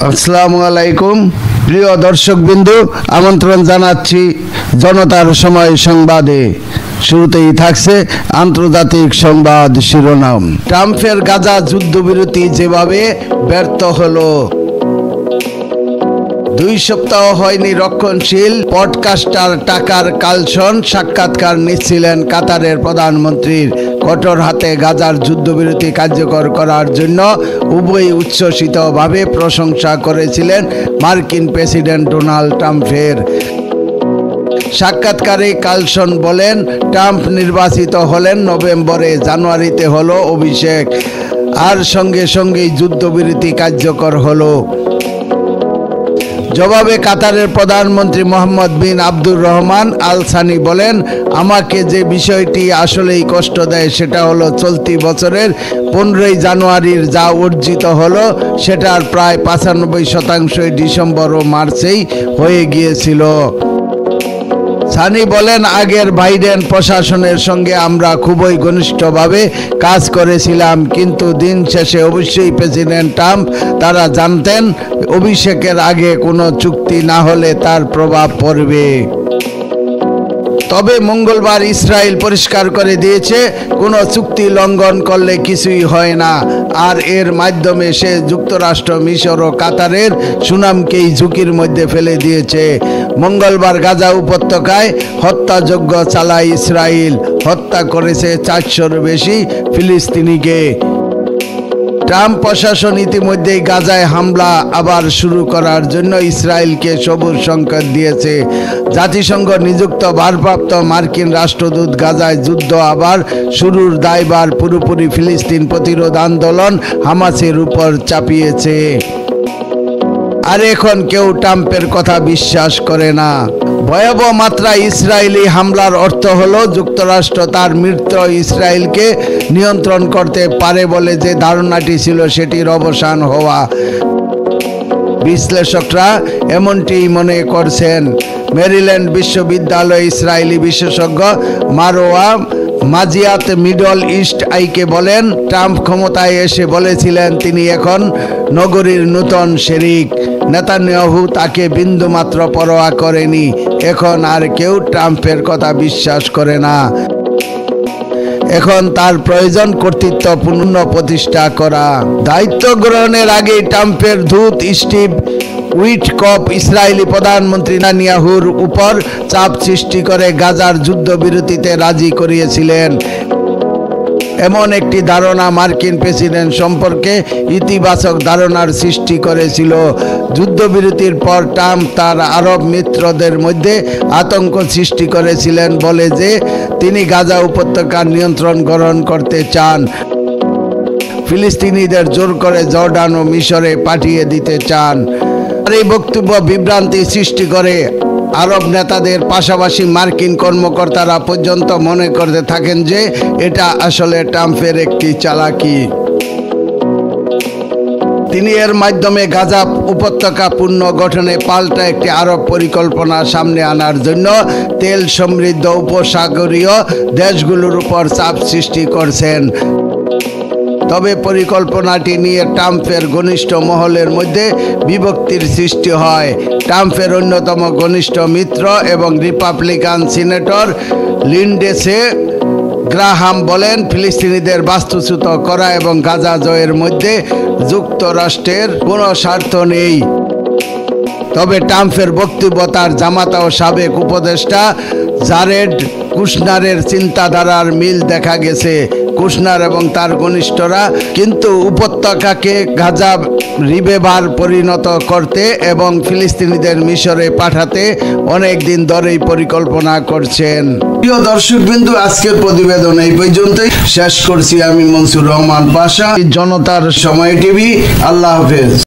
আসসালামু আলাইকুম প্রিয় দর্শকবৃন্দু, আমন্ত্রণ জানাচ্ছি জনতার সময় সংবাদে। শুরুতেই থাকছে আন্তর্জাতিক সংবাদ শিরোনাম। ট্রাম্পের গাজা যুদ্ধবিরতি যেভাবে ব্যর্থ হলো। 2 সপ্তাহ হয়নি রক্ষণশীল পডকাস্টার টাকার কালসন সাক্ষাৎকার নিচ্ছিলেন কাতারের প্রধানমন্ত্রীর। কঠোর হাতে গাজার যুদ্ধবিরতি কার্যকর করার জন্য উভয় উচ্ছ্বসিতভাবে প্রশংসা করেছিলেন মার্কিন প্রেসিডেন্ট ডোনাল্ড ট্রাম্পের। সাক্ষাৎকারে কালসন বলেন, ট্রাম্প নির্বাচিত হলেন নভেম্বরে, জানুয়ারিতে হলো অভিষেক, আর সঙ্গে সঙ্গেই যুদ্ধবিরতি কার্যকর হলো। জবাবে কাতারের প্রধানমন্ত্রী মোহাম্মদ বিন আব্দুর রহমান আল সানি বলেন, আমাকে যে বিষয়টি আসলেই কষ্ট দেয় সেটা হলো চলতি বছরের 15ই জানুয়ারির যা অর্জিত হলো সেটার প্রায় 95% ডিসেম্বর ও মার্চেই হয়ে গিয়েছিল। সানি বলেন, আগের বাইডেন প্রশাসনের সঙ্গে আমরা খুবই ঘনিষ্ঠভাবে কাজ করেছিলাম, কিন্তু দিন শেষে অবশ্যই প্রেসিডেন্ট ট্রাম্প তারা জানতেন অভিষেকের আগে কোনো চুক্তি না হলে তার প্রভাব পড়বে। তবে মঙ্গলবার ইসরায়েল পরিষ্কার করে দিয়েছে কোনো চুক্তি লঙ্ঘন করলে কিছুই হয় না, আর এর মাধ্যমে সে যুক্তরাষ্ট্র, মিশর ও কাতারের সুনামকেই ঝুঁকির মধ্যে ফেলে দিয়েছে। মঙ্গলবার গাজা উপত্যকায় হত্যাযজ্ঞ চালায় ইসরায়েল, হত্যা করেছে 400-র বেশি ফিলিস্তিনিকে। ট্রাম্প প্রশাসন ইতিমধ্যেই গাজায় হামলা আবার শুরু করার জন্য ইসরায়েলকে সবুজ সংকেত দিয়েছে। জাতিসংঘ নিযুক্ত ভারপ্রাপ্ত মার্কিন রাষ্ট্রদূত গাজায় যুদ্ধ আবার শুরুর দায়ভার পুরোপুরি ফিলিস্তিন প্রতিরোধ আন্দোলন হামাসের উপর চাপিয়েছে। আর এখন কেউ ট্রাম্পের কথা বিশ্বাস করে না। ভয়াবহ মাত্রায় ইসরায়েলি হামলার অর্থ হলো যুক্তরাষ্ট্র তার মিত্র ইসরায়েলকে নিয়ন্ত্রণ করতে পারে বলে যে ধারণাটি ছিল সেটির অবসান হওয়া। বিশ্লেষকরা এমনটি মনে করছেন। মেরিল্যান্ড বিশ্ববিদ্যালয়ে ইসরায়েলি বিশেষজ্ঞ মারোয়া মাজিয়াত মিডল ইস্ট আইকে বলেন, ট্রাম্প ক্ষমতায় এসে বলেছিলেন তিনি এখন নগরীর নূতন শেরিক। নেতানিয়াহু তাকে বিন্দুমাত্র পরোয়া করেনি। এখন আর কেউ ট্রাম্পের কথা বিশ্বাস করে না। এখন তার প্রয়োজন কর্তৃত্ব পুনঃপ্রতিষ্ঠা করা। দায়িত্ব গ্রহণের আগে ট্রাম্পের দূত স্টিভ উইটকফ ইসরায়েলি প্রধানমন্ত্রী নেতানিয়াহুর উপর চাপ সৃষ্টি করে গাজার যুদ্ধবিরতিতে রাজি করিয়েছিলেন। এমন একটি ধারণা মার্কিন প্রেসিডেন্ট সম্পর্কে ইতিবাচক ধারণার সৃষ্টি করেছিল। যুদ্ধবিরতির পর ট্রাম্প তার আরব মিত্রদের মধ্যে আতঙ্ক সৃষ্টি করেছিলেন বলে যে তিনি গাজা উপত্যকার নিয়ন্ত্রণ গ্রহণ করতে চান, ফিলিস্তিনিদের জোর করে জর্ডান ও মিশরে পাঠিয়ে দিতে চান। আর এই বক্তব্য বিভ্রান্তি সৃষ্টি করে। আরব নেতাদের পাশাপাশি মার্কিন কর্মকর্তারা পর্যন্ত মনে করতে থাকেন যে এটা আসলে ট্রাম্পের একটি চালাকি। তিনি এর মাধ্যমে গাজা উপত্যকা পুনর্গঠনে পাল্টা একটি আরব পরিকল্পনা সামনে আনার জন্য তেল সমৃদ্ধ উপসাগরীয় দেশগুলোর উপর চাপ সৃষ্টি করছেন। তবে পরিকল্পনাটি নিয়ে ট্রাম্পের ঘনিষ্ঠ মহলের মধ্যে বিভক্তির সৃষ্টি হয়। ট্রাম্পের অন্যতম ঘনিষ্ঠ মিত্র এবং রিপাবলিকান সিনেটর লিন্ডসে গ্রাহাম বলেন, ফিলিস্তিনিদের বাস্তুচ্যুত করা এবং গাজা জয়ের মধ্যে যুক্তরাষ্ট্রের কোনো স্বার্থ নেই। তবে ট্রাম্পের বক্তব্য তার জামাতা ও সাবেক উপদেষ্টা জারেড কুশনারের চিন্তাধারার মিল দেখা গেছে। কুশনার এবং তার ঘনিষ্ঠরা কিন্তু উপত্যকাকে গাজা রিবেভার পরিণত করতে এবং ফিলিস্তিনিদের মিশরে পাঠাতে অনেক দিন ধরেই পরিকল্পনা করছেন। প্রিয় দর্শকবৃন্দু, আজকের প্রতিবেদন এই পর্যন্তই শেষ করছি। আমি মনসুর রহমান পাশা, জনতার সময় টিভি। আল্লাহ হাফেজ।